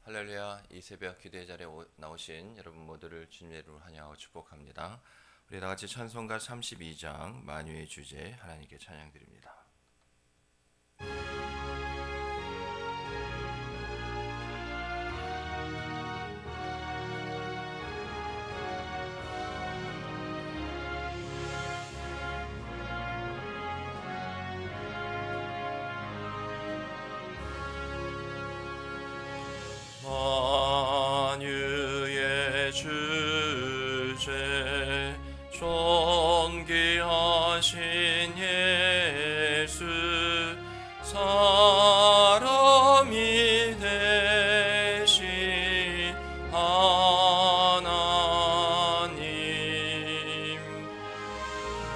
할렐루야. 이 새벽 기도의 자리에 나오신 여러분 모두를 주님의 이름으로 환영하고 축복합니다. 우리 다 같이 찬송가 32장 만유의 주제 하나님께 찬양드립니다. 만유의 주제 존귀하신 예수 사람이 되신 하나님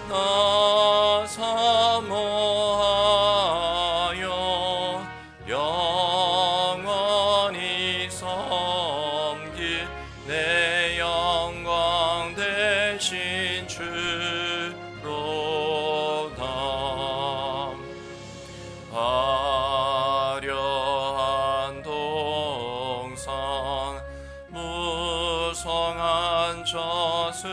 나 사모하여 영원히 섬길 내 영광 되신 주로다. 화려한 동상 무성한 저수모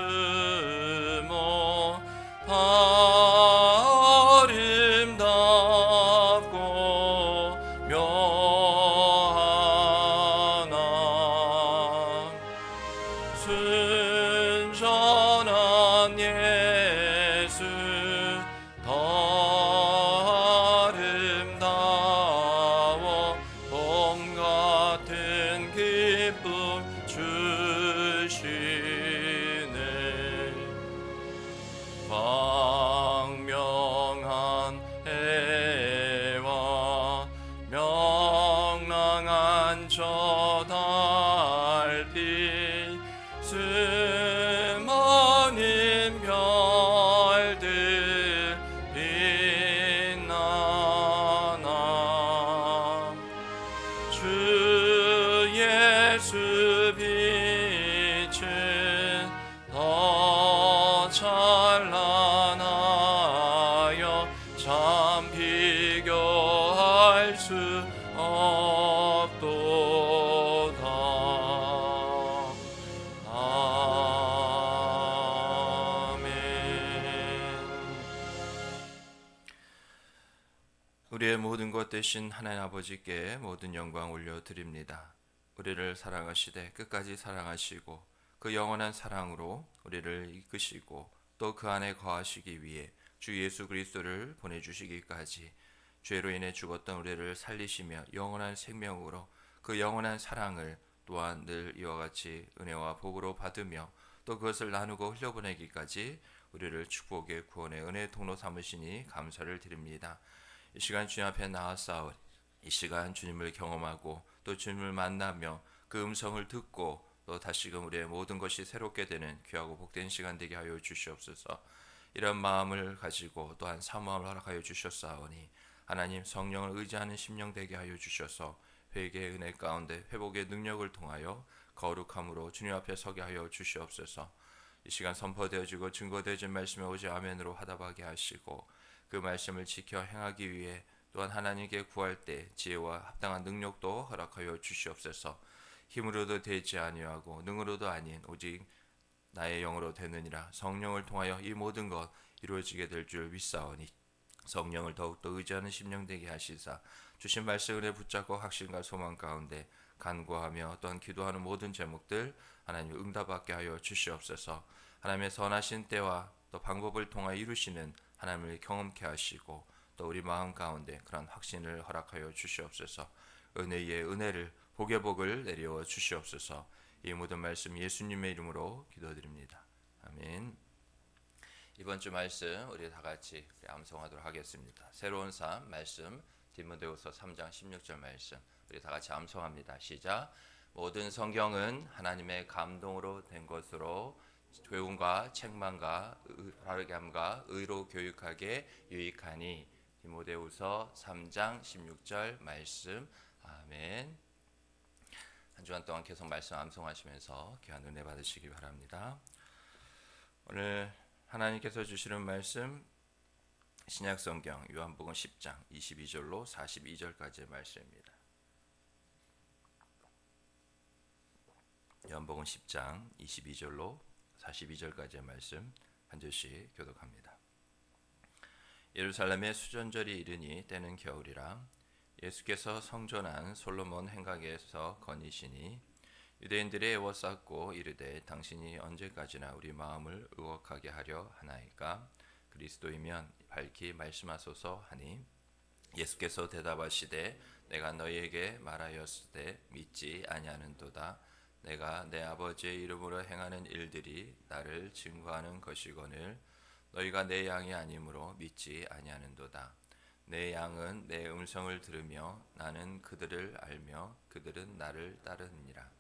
아름답고 묘하나 순전한 예수 더 아름다워 봄 같은 기쁨 주시네. 광명한 해와 명랑한 저 달빛 수많은 별들 빛나나 주 예수 빛은 더 찬란하여 참 비교할 수 없도다. 아멘. 우리의 모든 것 되신 하나님 아버지께 모든 영광 올려드립니다. 우리를 사랑하시되 끝까지 사랑하시고 그 영원한 사랑으로 우리를 이끄시고 또 그 안에 거하시기 위해 주 예수 그리스도를 보내주시기까지 죄로 인해 죽었던 우리를 살리시며 영원한 생명으로 그 영원한 사랑을 또한 늘 이와 같이 은혜와 복으로 받으며 또 그것을 나누고 흘려보내기까지 우리를 축복의 구원의 은혜의 통로 삼으시니 감사를 드립니다. 이 시간 주님 앞에 나아싸우리 이 시간 주님을 경험하고 또 주님을 만나며 그 음성을 듣고 또 다시금 우리의 모든 것이 새롭게 되는 귀하고 복된 시간 되게 하여 주시옵소서. 이런 마음을 가지고 또한 사모함을 허락하여 주셨사오니 하나님 성령을 의지하는 심령 되게 하여 주셔서 회개의 은혜 가운데 회복의 능력을 통하여 거룩함으로 주님 앞에 서게 하여 주시옵소서. 이 시간 선포되어지고 증거되어진 말씀에 오직 아멘으로 화답하게 하시고 그 말씀을 지켜 행하기 위해 또한 하나님께 구할 때 지혜와 합당한 능력도 허락하여 주시옵소서. 힘으로도 되지 아니하고 능으로도 아닌 오직 나의 영으로 되느니라. 성령을 통하여 이 모든 것 이루어지게 될 줄 믿사오니 성령을 더욱더 의지하는 심령 되게 하시사 주신 말씀을 붙잡고 확신과 소망 가운데 간구하며 또한 기도하는 모든 제목들 하나님 응답받게 하여 주시옵소서. 하나님의 선하신 때와 또 방법을 통하여 이루시는 하나님을 경험케 하시고 또 우리 마음 가운데 그런 확신을 허락하여 주시옵소서. 은혜의 은혜를 복의 복을 내려 주시옵소서. 이 모든 말씀 예수님의 이름으로 기도드립니다. 아멘. 이번 주 말씀 우리 다 같이 암송하도록 하겠습니다. 새로운 삶 말씀 디모데후서 3장 16절 말씀 우리 다 같이 암송합니다. 시작. 모든 성경은 하나님의 감동으로 된 것으로 교훈과 책망과 바르게 함과 의로 교육하게 유익하니. 디모데후서 3장 16절 말씀. 아멘. 한 주간 동안 계속 말씀 암송하시면서 귀한 은혜 받으시기 바랍니다. 오늘 하나님께서 주시는 말씀 신약성경 요한복음 10장 22절로 42절까지의 말씀입니다. 요한복음 10장 22절로 42절까지의 말씀 한 절씩 교독합니다. 예루살렘에 수전절이 이르니 때는 겨울이라. 예수께서 성전 안 솔로몬 행각에서 거니시니 유대인들이 애워쌌고 이르되 당신이 언제까지나 우리 마음을 의혹하게 하려 하나이까? 그리스도이면 밝히 말씀하소서 하니 예수께서 대답하시되 내가 너희에게 말하였으되 믿지 아니하는도다. 내가 내 아버지의 이름으로 행하는 일들이 나를 증거하는 것이거늘 너희가 내 양이 아니므로 믿지 아니하는도다. 내 양은 내 음성을 들으며 나는 그들을 알며 그들은 나를 따르느니라.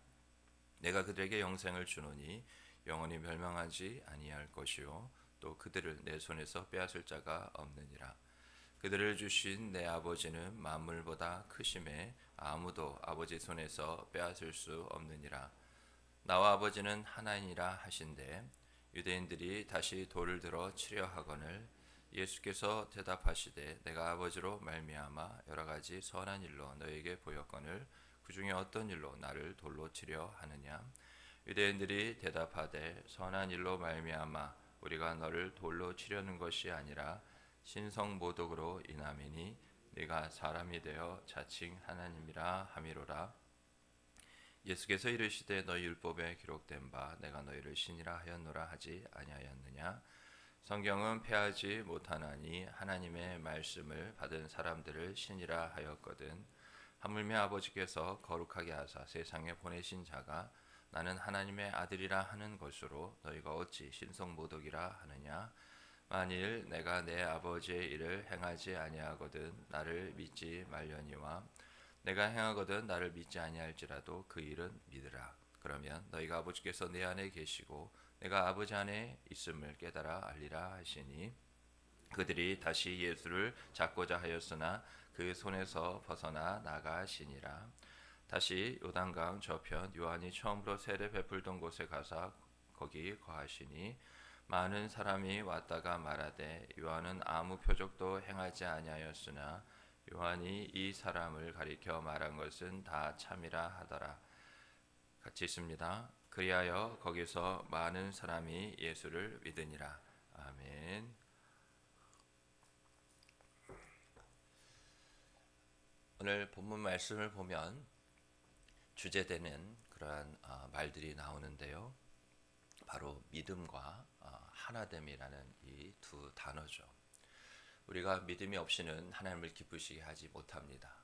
내가 그들에게 영생을 주노니 영원히 멸망하지 아니할 것이요 또 그들을 내 손에서 빼앗을 자가 없느니라. 그들을 주신 내 아버지는 만물보다 크심에 아무도 아버지 손에서 빼앗을 수 없느니라. 나와 아버지는 하나이니라 하신대 유대인들이 다시 돌을 들어 치려 하거늘 예수께서 대답하시되 내가 아버지로 말미암아 여러 가지 선한 일로 너에게 보였거늘 그 중에 어떤 일로 나를 돌로 치려 하느냐. 유대인들이 대답하되 선한 일로 말미암아 우리가 너를 돌로 치려는 것이 아니라 신성모독으로 인함이니 네가 사람이 되어 자칭 하나님이라 함이로라. 예수께서 이르시되 너희 율법에 기록된 바 내가 너희를 신이라 하였노라 하지 아니하였느냐. 성경은 패하지 못하나니 하나님의 말씀을 받은 사람들을 신이라 하였거든. 하물며 아버지께서 거룩하게 하사 세상에 보내신 자가 나는 하나님의 아들이라 하는 것으로 너희가 어찌 신성모독이라 하느냐. 만일 내가 내 아버지의 일을 행하지 아니하거든 나를 믿지 말려니와 내가 행하거든 나를 믿지 아니할지라도 그 일은 믿으라. 그러면 너희가 아버지께서 내 안에 계시고 내가 아버지 안에 있음을 깨달아 알리라 하시니 그들이 다시 예수를 잡고자 하였으나 그 손에서 벗어나 나가시니라. 다시 요단강 저편 요한이 처음으로 세례 베풀던 곳에 가사 거기 거하시니 많은 사람이 왔다가 말하되 요한은 아무 표적도 행하지 아니하였으나 요한이 이 사람을 가리켜 말한 것은 다 참이라 하더라. 같이 있습니다. 그리하여 거기서 많은 사람이 예수를 믿으니라. 아멘. 오늘 본문 말씀을 보면 주제되는 그러한 말들이 나오는데요. 바로 믿음과 하나됨이라는 이 두 단어죠. 우리가 믿음이 없이는 하나님을 기쁘시게 하지 못합니다.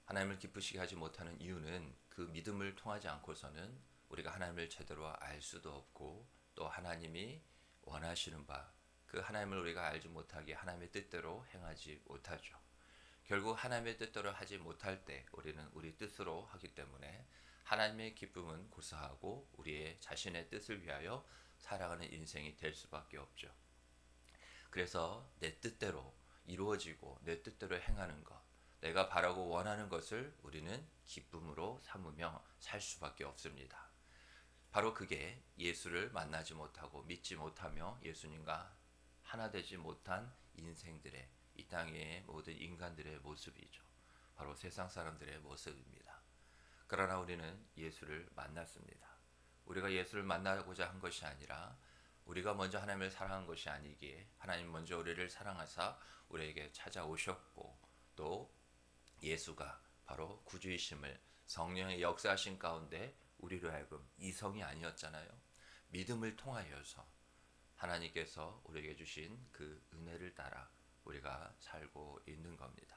하나님을 기쁘시게 하지 못하는 이유는 그 믿음을 통하지 않고서는 우리가 하나님을 제대로 알 수도 없고 또 하나님이 원하시는 바 그 하나님을 우리가 알지 못하게 하나님의 뜻대로 행하지 못하죠. 결국 하나님의 뜻대로 하지 못할 때 우리는 우리 뜻으로 하기 때문에 하나님의 기쁨은 고사하고 우리의 자신의 뜻을 위하여 살아가는 인생이 될 수밖에 없죠. 그래서 내 뜻대로 이루어지고 내 뜻대로 행하는 것, 내가 바라고 원하는 것을 우리는 기쁨으로 삼으며 살 수밖에 없습니다. 바로 그게 예수를 만나지 못하고 믿지 못하며 예수님과 하나 되지 못한 인생들의 이 땅의 모든 인간들의 모습이죠. 바로 세상 사람들의 모습입니다. 그러나 우리는 예수를 만났습니다. 우리가 예수를 만나고자 한 것이 아니라 우리가 먼저 하나님을 사랑한 것이 아니기에 하나님 먼저 우리를 사랑하사 우리에게 찾아오셨고 또 예수가 바로 구주이심을 성령의 역사하신 가운데 우리로 하여금 이성이 아니었잖아요. 믿음을 통하여서 하나님께서 우리에게 주신 그 은혜를 따라 우리가 살고 있는 겁니다.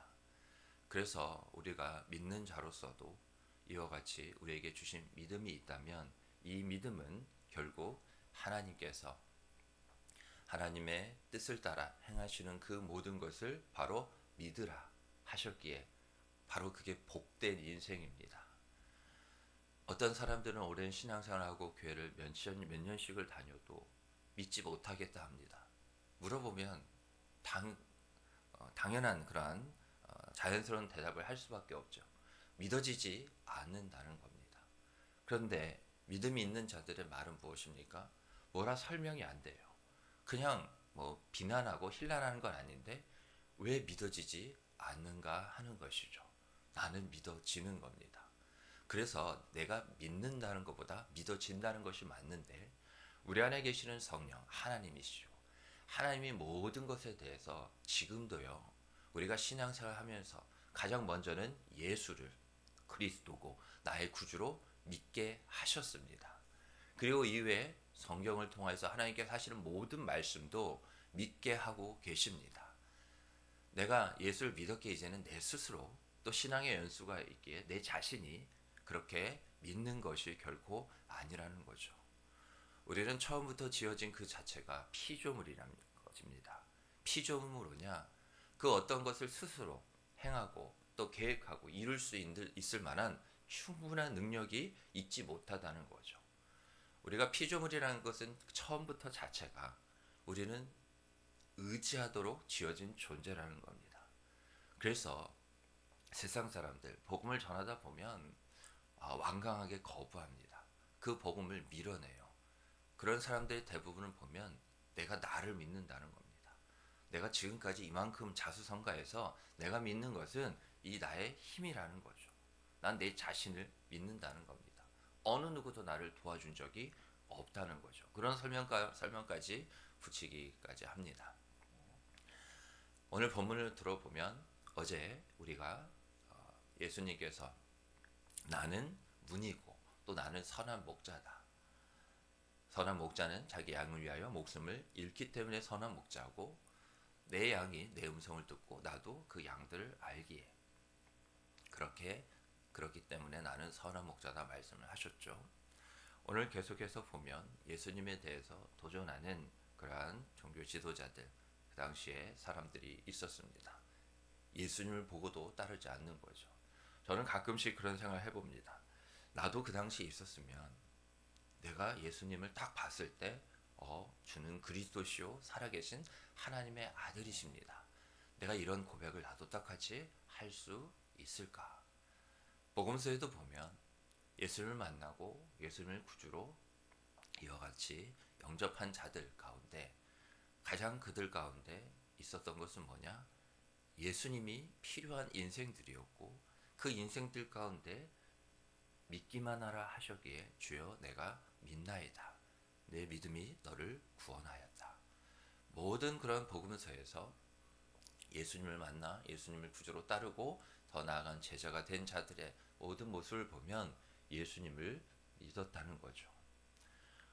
그래서 우리가 믿는 자로서도 이와 같이 우리에게 주신 믿음이 있다면 이 믿음은 결국 하나님께서 하나님의 뜻을 따라 행하시는 그 모든 것을 바로 믿으라 하셨기에 바로 그게 복된 인생입니다. 어떤 사람들은 오랜 신앙생활하고 교회를 몇 년씩을 다녀도 믿지 못하겠다 합니다. 물어보면 당연한 그러한 자연스러운 대답을 할 수밖에 없죠. 믿어지지 않는다는 겁니다. 그런데 믿음이 있는 자들의 말은 무엇입니까? 뭐라 설명이 안 돼요. 그냥 비난하고 힐난하는 건 아닌데 왜 믿어지지 않는가 하는 것이죠. 나는 믿어지는 겁니다. 그래서 내가 믿는다는 것보다 믿어진다는 것이 맞는데, 우리 안에 계시는 성령 하나님이시죠. 하나님이 모든 것에 대해서 지금도요, 우리가 신앙생활 하면서 가장 먼저는 예수를 그리스도고 나의 구주로 믿게 하셨습니다. 그리고 이후에 성경을 통해서 하나님께서 하시는 모든 말씀도 믿게 하고 계십니다. 내가 예수를 믿었기에 이제는 내 스스로 또 신앙의 연수가 있기에 내 자신이 그렇게 믿는 것이 결코 아니라는 거죠. 우리는 처음부터 지어진 그 자체가 피조물이라는 것입니다. 피조물로냐? 그 어떤 것을 스스로 행하고 또 계획하고 이룰 수 있을 만한 충분한 능력이 있지 못하다는 거죠. 우리가 피조물이라는 것은 처음부터 자체가 우리는 의지하도록 지어진 존재라는 겁니다. 그래서 세상 사람들 복음을 전하다 보면 완강하게 거부합니다. 그 복음을 밀어내요. 그런 사람들의 대부분을 보면 내가 나를 믿는다는 겁니다. 내가 지금까지 이만큼 자수성가해서 내가 믿는 것은 이 나의 힘이라는 거죠. 난 내 자신을 믿는다는 겁니다. 어느 누구도 나를 도와준 적이 없다는 거죠. 그런 설명까지 붙이기까지 합니다. 오늘 본문을 들어보면 어제 우리가 예수님께서 나는 문이고 또 나는 선한 목자다. 선한 목자는 자기 양을 위하여 목숨을 잃기 때문에 선한 목자고, 내 양이 내 음성을 듣고 나도 그 양들을 알기에 그렇기 때문에 나는 선한 목자다 말씀을 하셨죠. 오늘 계속해서 보면 예수님에 대해서 도전하는 그러한 종교 지도자들, 그 당시에 사람들이 있었습니다. 예수님을 보고도 따르지 않는 거죠. 저는 가끔씩 그런 생각을 해봅니다. 나도 그 당시에 있었으면 내가 예수님을 딱 봤을 때 주는 그리스도시요 살아계신 하나님의 아들이십니다. 내가 이런 고백을 나도 딱 같이 할 수 있을까? 복음서에도 보면 예수님을 만나고 예수님을 구주로 이와 같이 영접한 자들 가운데 가장 그들 가운데 있었던 것은 뭐냐? 예수님이 필요한 인생들이었고, 그 인생들 가운데 믿기만 하라 하셨기에 주여 내가 믿나이다. 내 믿음이 너를 구원하였다. 모든 그런 복음서에서 예수님을 만나 예수님을 구주로 따르고 더 나아간 제자가 된 자들의 모든 모습을 보면 예수님을 믿었다는 거죠.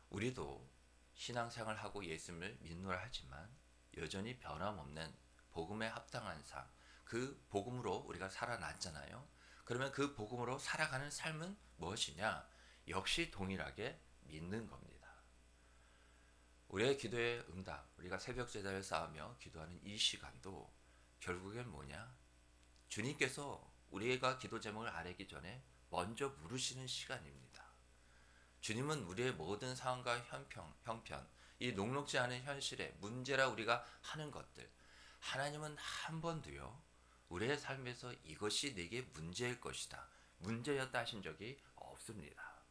우리도 신앙생활하고 예수님을 믿노라 하지만 여전히 변함없는 복음에 합당한 삶, 그 복음으로 우리가 살아났잖아요. 그러면 그 복음으로 살아가는 삶은 무엇이냐? 역시 동일하게 믿는 겁니다. 우리의 기도의 응답, 우리가 새벽 제단을 쌓으며 기도하는 이 시간도 결국엔 뭐냐? 주님께서 우리가 기도 제목을 아뢰기 전에 먼저 물으시는 시간입니다. 주님은 우리의 모든 상황과 형편, 이 녹록지 않은 현실에 문제라 우리가 하는 것들, 하나님은 한 번도요, 우리의 삶에서 이것이 내게 문제일 것이다, 문제였다 하신 적이 없습니다.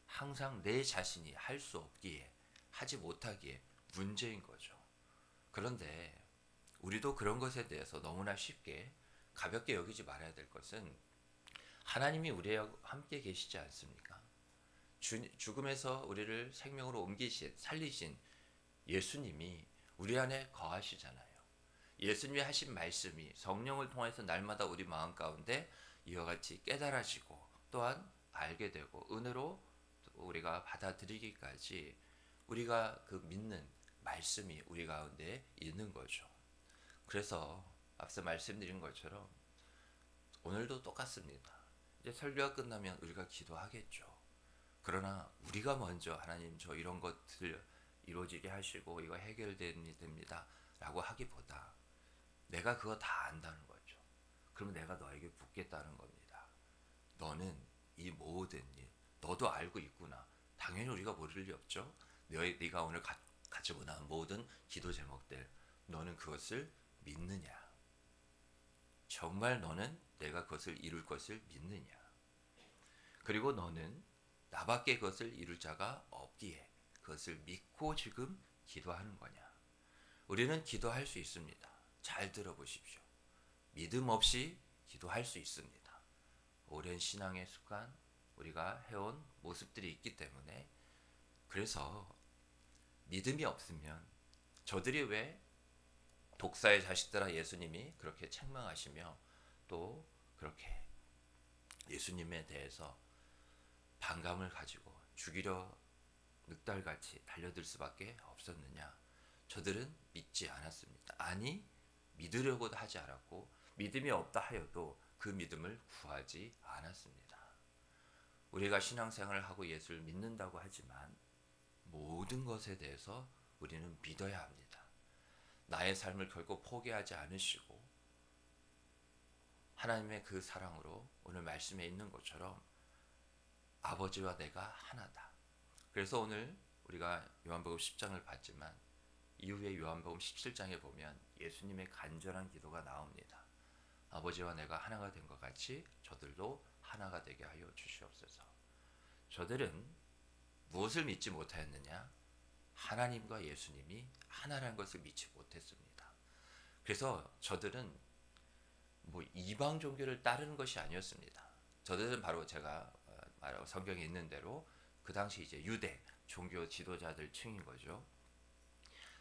항상 내 자신이 할 수 없기에, 하지 못하기에 문제인 거죠. 그런데 우리도 그런 것에 대해서 너무나 쉽게 가볍게 여기지 말아야 될 것은 하나님이 우리와 함께 계시지 않습니까? 죽음에서 우리를 생명으로 살리신 예수님이 우리 안에 거하시잖아요. 예수님이 하신 말씀이 성령을 통해서 날마다 우리 마음 가운데 이와 같이 깨달아지고 또한 알게 되고 은혜로 우리가 받아들이기까지 우리가 그 믿는 말씀이 우리 가운데 있는 거죠. 그래서 앞서 말씀드린 것처럼 오늘도 똑같습니다. 이제 설교가 끝나면 우리가 기도하겠죠. 그러나 우리가 먼저 하나님 저 이런 것들 이루어지게 하시고 이거 해결됩니다 라고 하기보다 내가 그거 다 안다는 거죠. 그러면 내가 너에게 묻겠다는 겁니다. 너는 이 모든 일 너도 알고 있구나. 당연히 우리가 모를 리 없죠. 네가 오늘 같이 원하는 모든 기도 제목들 너는 그것을 믿느냐? 정말 너는 내가 그것을 이룰 것을 믿느냐? 그리고 너는 나밖에 그것을 이룰 자가 없기에 그것을 믿고 지금 기도하는 거냐? 우리는 기도할 수 있습니다. 잘 들어보십시오. 믿음 없이 기도할 수 있습니다. 오랜 신앙의 습관, 우리가 해온 모습들이 있기 때문에, 그래서 믿음이 없으면, 저들이 왜 독사의 자식들아 예수님이 그렇게 책망하시며 또 그렇게 예수님에 대해서 반감을 가지고 죽이려 늑달같이 달려들 수밖에 없었느냐? 저들은 믿지 않았습니다. 아니, 믿으려고도 하지 않았고 믿음이 없다 하여도 그 믿음을 구하지 않았습니다. 우리가 신앙생활을 하고 예수를 믿는다고 하지만 모든 것에 대해서 우리는 믿어야 합니다. 나의 삶을 결코 포기하지 않으시고 하나님의 그 사랑으로 오늘 말씀에 있는 것처럼 아버지와 내가 하나다. 그래서 오늘 우리가 요한복음 10장을 봤지만 이후에 요한복음 17장에 보면 예수님의 간절한 기도가 나옵니다. 아버지와 내가 하나가 된 것 같이 저들도 하나가 되게 하여 주시옵소서. 저들은 무엇을 믿지 못하였느냐? 하나님과 예수님이 하나라는 것을 믿지 못했습니다. 그래서 저들은 이방 종교를 따르는 것이 아니었습니다. 저들은 바로 제가 성경에 있는 대로 그 당시 이제 유대 종교 지도자들 층인 거죠.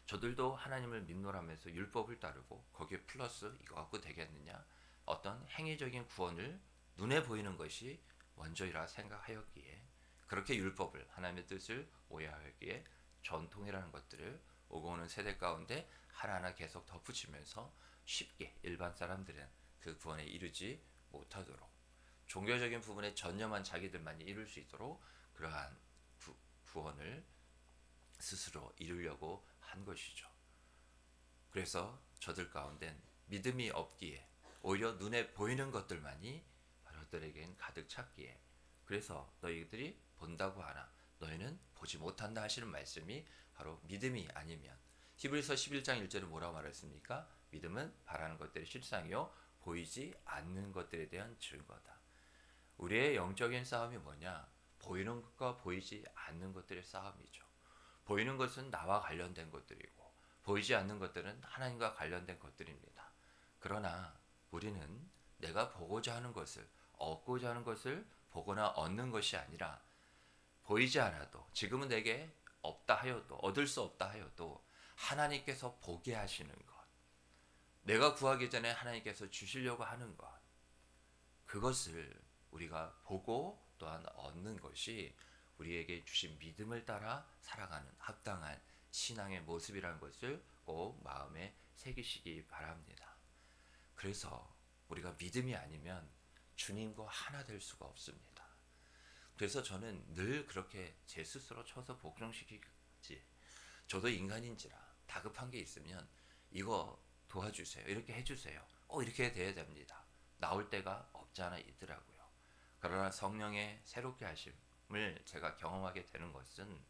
저들도 하나님을 믿노라면서 율법을 따르고 거기에 플러스 이거 갖고 되겠느냐? 어떤 행위적인 구원을 눈에 보이는 것이 먼저이라 생각하였기에, 그렇게 율법을, 하나님의 뜻을 오해하였기에 전통이라는 것들을 오고 오는 세대 가운데 하나하나 계속 덧붙이면서 쉽게 일반 사람들은 그 구원에 이르지 못하도록, 종교적인 부분에 전념한 자기들만이 이룰 수 있도록 그러한 구원을 스스로 이루려고 한 것이죠. 그래서 저들 가운데 믿음이 없기에 오히려 눈에 보이는 것들만이 저들에겐 가득 찼기에, 그래서 너희들이 본다고 하나 너희는 보지 못한다 하시는 말씀이 바로 믿음이 아니면, 히브리서 11장 1절은 뭐라고 말했습니까? 믿음은 바라는 것들의 실상이요 보이지 않는 것들에 대한 증거다. 우리의 영적인 싸움이 뭐냐? 보이는 것과 보이지 않는 것들의 싸움이죠. 보이는 것은 나와 관련된 것들이고 보이지 않는 것들은 하나님과 관련된 것들입니다. 그러나 우리는 내가 보고자 하는 것을, 얻고자 하는 것을 보거나 얻는 것이 아니라, 보이지 않아도, 지금은 내게 없다 하여도, 얻을 수 없다 하여도 하나님께서 보게 하시는 것, 내가 구하기 전에 하나님께서 주시려고 하는 것, 그것을 우리가 보고 또한 얻는 것이 우리에게 주신 믿음을 따라 살아가는 합당한 신앙의 모습이라는 것을 꼭 마음에 새기시기 바랍니다. 그래서 우리가 믿음이 아니면 주님과 하나 될 수가 없습니다. 그래서 저는 늘 그렇게 제 스스로 쳐서 복종시키지, 저도 인간인지라 다급한 게 있으면 이거 도와주세요, 이렇게 해주세요, 이렇게 돼야 됩니다. 나올 때가 없지 않아 있더라고요. 그러나 성령의 새롭게 하심을 제가 경험하게 되는 것은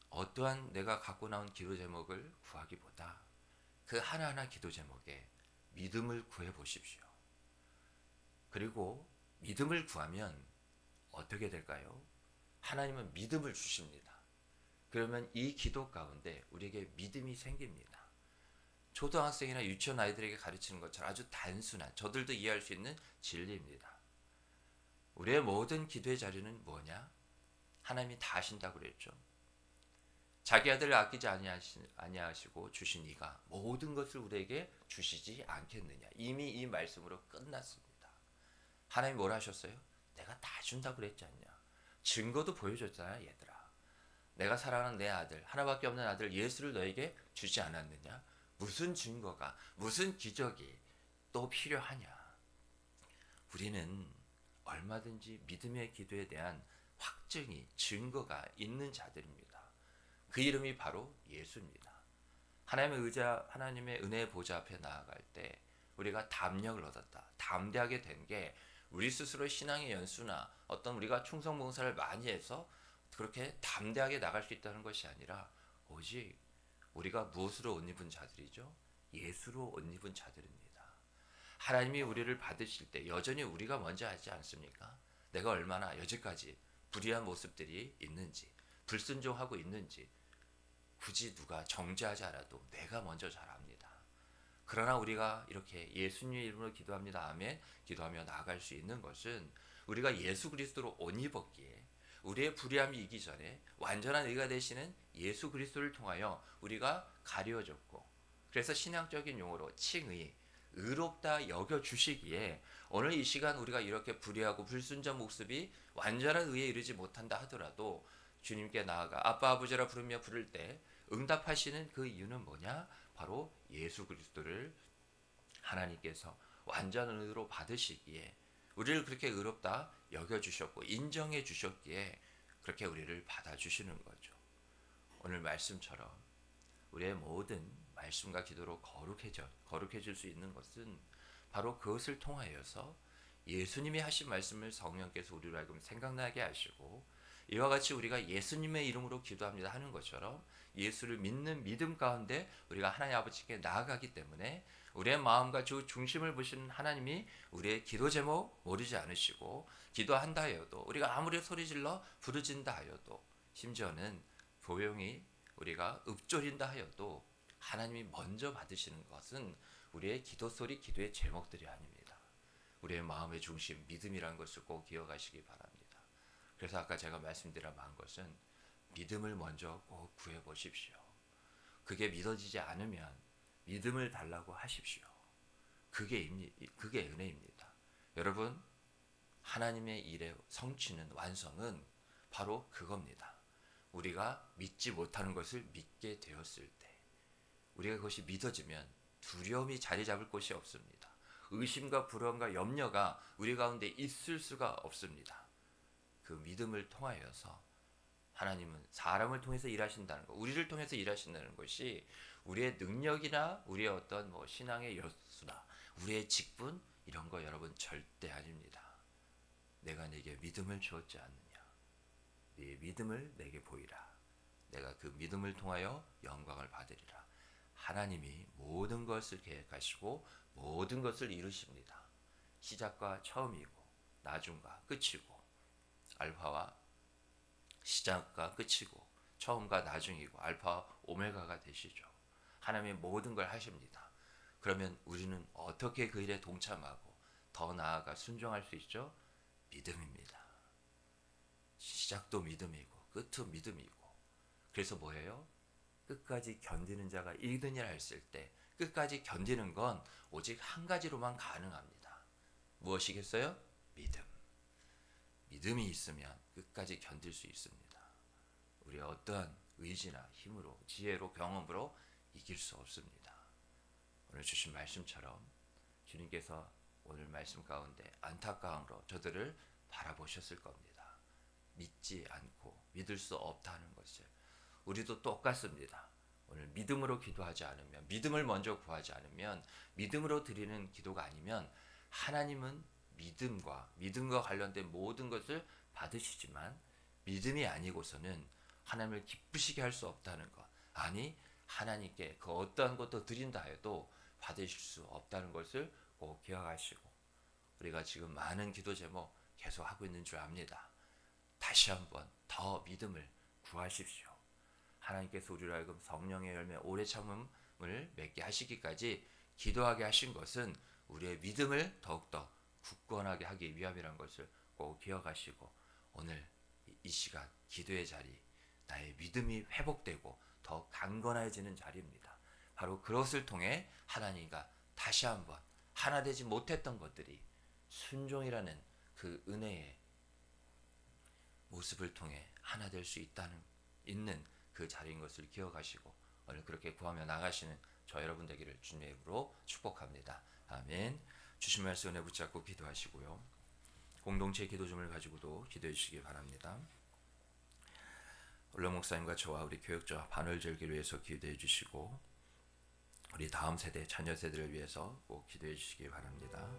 어떠한 내가 갖고 나온 기도 제목을 구하기보다 그 하나하나 기도 제목에 믿음을 구해 보십시오. 그리고 믿음을 구하면 어떻게 될까요? 하나님은 믿음을 주십니다. 그러면 이 기도 가운데 우리에게 믿음이 생깁니다. 초등학생이나 유치원 아이들에게 가르치는 것처럼 아주 단순한, 저들도 이해할 수 있는 진리입니다. 우리의 모든 기도의 자리는 뭐냐? 하나님이 다 하신다고 그랬죠. 자기 아들을 아끼지 아니하시고 주신 이가 모든 것을 우리에게 주시지 않겠느냐. 이미 이 말씀으로 끝났습니다. 하나님이 뭘 하셨어요? 내가 다 준다고 그랬지 않냐. 증거도 보여줬잖아, 얘들아. 내가 사랑하는 내 아들, 하나밖에 없는 아들 예수를 너에게 주지 않았느냐. 무슨 증거가, 무슨 기적이 또 필요하냐. 우리는 얼마든지 믿음의 기도에 대한 확증이, 증거가 있는 자들입니다. 그 이름이 바로 예수입니다. 하나님의 은혜의 보좌 앞에 나아갈 때 우리가 담력을 얻었다, 담대하게 된 게 우리 스스로 신앙의 연수나 어떤 우리가 충성봉사를 많이 해서 그렇게 담대하게 나갈 수 있다는 것이 아니라, 오직 우리가 무엇으로 옷 입은 자들이죠? 예수로 옷 입은 자들입니다. 하나님이 우리를 받으실 때 여전히 우리가 먼저 하지 않습니까? 내가 얼마나 여지까지 불의한 모습들이 있는지, 불순종하고 있는지 굳이 누가 정죄하지 않아도 내가 먼저 잘 압니다. 그러나 우리가 이렇게 예수님의 이름으로 기도합니다, 아멘, 기도하며 나아갈 수 있는 것은 우리가 예수 그리스도로 옷 입었기에 우리의 불의함이 이기 전에 완전한 의가 되시는 예수 그리스도를 통하여 우리가 가려졌고, 그래서 신앙적인 용어로 칭의, 의롭다 여겨주시기에 오늘 이 시간 우리가 이렇게 불의하고 불순전 모습이 완전한 의에 이르지 못한다 하더라도 주님께 나아가 아빠 아버지라 부르며 부를 때 응답하시는 그 이유는 뭐냐? 바로 예수 그리스도를 하나님께서 완전한 의로 받으시기에 우리를 그렇게 의롭다 여겨주셨고 인정해 주셨기에 그렇게 우리를 받아주시는 거죠. 오늘 말씀처럼 우리의 모든 말씀과 기도로 거룩해질 수 있는 것은 바로 그것을 통하여서 예수님이 하신 말씀을 성령께서 우리로 하여금 생각나게 하시고, 이와 같이 우리가 예수님의 이름으로 기도합니다 하는 것처럼 예수를 믿는 믿음 가운데 우리가 하나님 아버지께 나아가기 때문에 우리의 마음과 주 중심을 보시는 하나님이 우리의 기도 제목 모르지 않으시고, 기도한다 하여도 우리가 아무리 소리질러 부르진다 하여도, 심지어는 조용히 우리가 읊조린다 하여도 하나님이 먼저 받으시는 것은 우리의 기도 소리, 기도의 제목들이 아닙니다. 우리의 마음의 중심, 믿음이라는 것을 꼭 기억하시기 바랍니다. 그래서 아까 제가 말씀드린 것은 믿음을 먼저 꼭 구해보십시오. 그게 믿어지지 않으면 믿음을 달라고 하십시오. 그게 은혜입니다. 여러분, 하나님의 일의 성취는, 완성은 바로 그겁니다. 우리가 믿지 못하는 것을 믿게 되었을 때, 우리가 그것이 믿어지면 두려움이 자리 잡을 곳이 없습니다. 의심과 불안과 염려가 우리 가운데 있을 수가 없습니다. 그 믿음을 통하여서 하나님은 사람을 통해서 일하신다는 것, 우리를 통해서 일하신다는 것이 우리의 능력이나 우리의 어떤 신앙의 여수나 우리의 직분 이런 거 여러분 절대 아닙니다. 내가 내게 믿음을 주었지 않느냐. 네 믿음을 내게 보이라. 내가 그 믿음을 통하여 영광을 받으리라. 하나님이 모든 것을 계획하시고 모든 것을 이루십니다. 시작과 처음이고 나중과 끝이고, 알파와 시작과 끝이고 처음과 나중이고 알파와 오메가가 되시죠. 하나님이 모든 걸 하십니다. 그러면 우리는 어떻게 그 일에 동참하고 더 나아가 순종할 수 있죠? 믿음입니다. 시작도 믿음이고 끝도 믿음이고, 그래서 뭐예요? 끝까지 견디는 자가 이기느니라 했을 때 끝까지 견디는 건 오직 한 가지로만 가능합니다. 무엇이겠어요? 믿음. 믿음이 있으면 끝까지 견딜 수 있습니다. 우리의 어떠한 의지나 힘으로, 지혜로, 경험으로 이길 수 없습니다. 오늘 주신 말씀처럼 주님께서 오늘 말씀 가운데 안타까움으로 저들을 바라보셨을 겁니다. 믿지 않고 믿을 수 없다는 것을. 우리도 똑같습니다. 오늘 믿음으로 기도하지 않으면, 믿음을 먼저 구하지 않으면, 믿음으로 드리는 기도가 아니면 하나님은 믿음과 관련된 모든 것을 받으시지만 믿음이 아니고서는 하나님을 기쁘시게 할 수 없다는 것, 아니 하나님께 그 어떠한 것도 드린다 해도 받으실 수 없다는 것을 꼭 기억하시고, 우리가 지금 많은 기도 제목 계속 하고 있는 줄 압니다. 다시 한번 더 믿음을 구하십시오. 하나님께서 우리로 하여금 성령의 열매 오래 참음을 맺게 하시기까지 기도하게 하신 것은 우리의 믿음을 더욱더 굳건하게 하기 위함이라는 것을 꼭 기억하시고, 오늘 이 시간 기도의 자리, 나의 믿음이 회복되고 더 강건해지는 자리입니다. 바로 그것을 통해 하나님과 다시 한번 하나 되지 못했던 것들이 순종이라는 그 은혜의 모습을 통해 하나 될 수 있는 그 자리인 것을 기억하시고 오늘 그렇게 구하며 나가시는 저 여러분 되기를 주님의 이름으로 축복합니다. 아멘. 주신 말씀 은혜 붙잡고 기도하시고요. 공동체 기도점을 가지고도 기도해 주시기 바랍니다. 올영 목사님과 저와 우리 교역자 반월절기를 위해서 기도해 주시고, 우리 다음 세대, 자녀 세대를 위해서 꼭 기도해 주시기 바랍니다.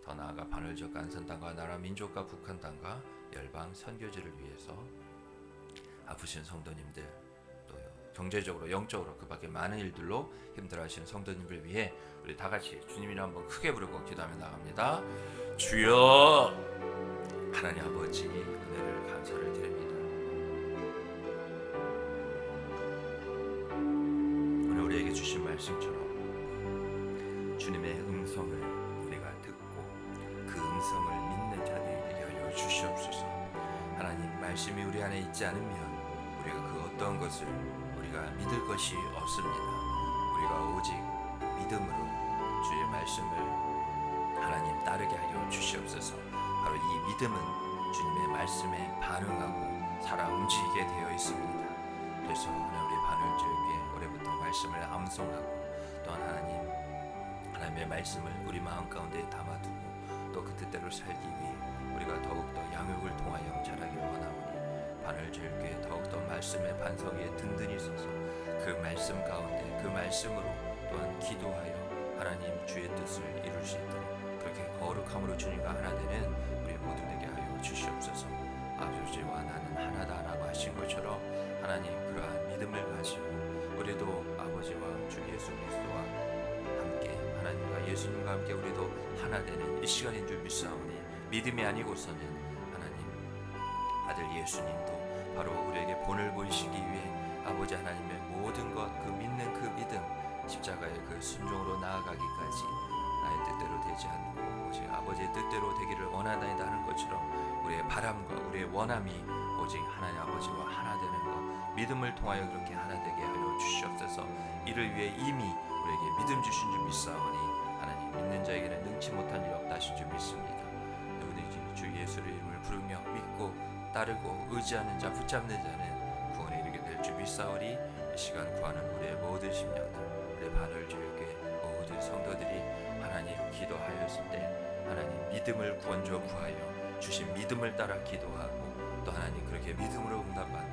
더 나아가 반월절 간선 땅과 나라 민족과 북한 땅과 열방 선교지를 위해서 아프신 성도님들, 또 경제적으로 영적으로 그 밖에 많은 일들로 힘들어하시는 성도님들 위해 우리 다 같이 주님이라 한번 크게 부르고 기도하며 나갑니다. 주여, 하나님 아버지 은혜를 감사를 드립니다. 오늘 우리에게 주신 말씀처럼 주님의 음성을 우리가 듣고 그 음성을 믿는 자들이 되게 하여 주시옵소서. 하나님, 말씀이 우리 안에 있지 않으면 우리가 그 어떠한 것을 우리가 믿을 것이 없습니다. 우리가 오직 믿음으로 주의 말씀을 하나님 따르게 하여 주시옵소서. 바로 이 믿음은 주님의 말씀에 반응하고 살아 움직이게 되어 있습니다. 그래서 하나님, 우리 바늘 줄게 올해부터 말씀을 암송하고 또한 하나님의 말씀을 우리 마음 가운데 담아두고 또 그 뜻대로 살기 위해 우리가 더욱더 양육을 통하여 자라길 원하오니 바늘 줄게 더욱더 말씀의 반석 위에 든든히 서서 그 말씀 가운데 그 말씀으로 또한 기도하여 하나님 주의 뜻을 이룰 수 있도록 그렇게 거룩함으로 주님과 하나 되는 우리 모두 되게 하여 주시옵소서. 아버지와 나는 하나다라고 하신 것처럼 하나님 그러한 믿음을 가지고 우리도 아버지와 주 예수 그리스도와 함께 하나님과 예수님과 함께 우리도 하나 되는 이 시간인 줄 믿사오니 믿음이 아니고서는 하나님 아들 예수님도 바로 우리에게 본을 보이시기 위해 아버지 하나님의 모든 것 그 믿는 그 믿음 십자가의 그 순종으로 나아가기까지 나의 뜻대로 되지 않고 오직 아버지의 뜻대로 되기를 원하나이다 하는 것처럼 우리의 바람과 우리의 원함이 오직 하나님 아버지와 하나 되는 것 믿음을 통하여 그렇게 하나 되게 하여 주시옵소서. 이를 위해 이미 우리에게 믿음 주신 줄 믿사오니 하나님 믿는 자에게는 능치 못한 일 없다 하신 줄 믿습니다. 누구든지 주 예수의 이름을 부르며 믿고 따르고 의지하는 자 붙잡는 자는 구원에 이르게 될 줄 믿사오니 이 시간 구하는 우리의 모든 심령들 우리의 바늘 주에게 모든 성도들이 하나님 기도하였을 때 하나님 믿음을 구원조 구하여 주신 믿음을 따라 기도하고 또 하나님 그렇게 믿음으로 응답받는